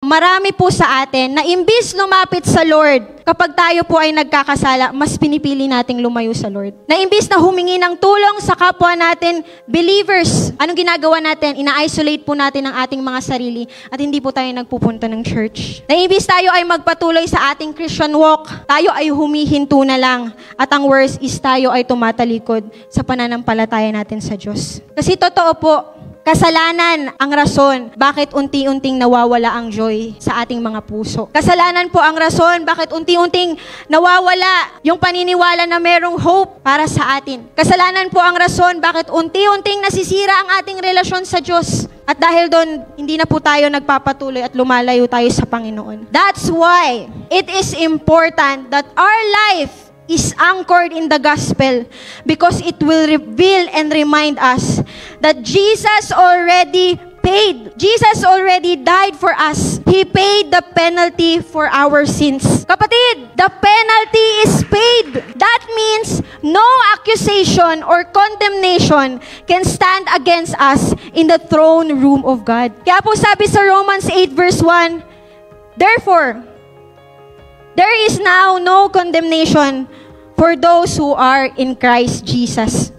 marami po sa atin na imbis lumapit sa Lord, kapag tayo po ay nagkakasala, mas pinipili nating lumayo sa Lord. Na imbis na humingi ng tulong sa kapwa natin, believers, anong ginagawa natin? Ina-isolate po natin ang ating mga sarili at hindi po tayo nagpupunta ng church. Na imbis tayo ay magpatuloy sa ating Christian walk, tayo ay humihinto na lang. At ang worst is tayo ay tumatalikod sa pananampalataya natin sa Diyos. Kasi totoo po, kasalanan ang rason bakit unti-unting nawawala ang joy sa ating mga puso. Kasalanan po ang rason bakit unti-unting nawawala yung paniniwala na merong hope para sa atin. Kasalanan po ang rason bakit unti-unting nasisira ang ating relasyon sa Diyos. At dahil doon, hindi na po tayo nagpapatuloy at lumalayo tayo sa Panginoon. That's why it is important that our life is anchored in the gospel because it will reveal and remind us that Jesus already paid. Jesus already died for us. He paid the penalty for our sins. Kapatid, the penalty is paid. That means no accusation or condemnation can stand against us in the throne room of God. Kaya po sabi sa Romans 8 verse 1, therefore, there is now no condemnation for those who are in Christ Jesus.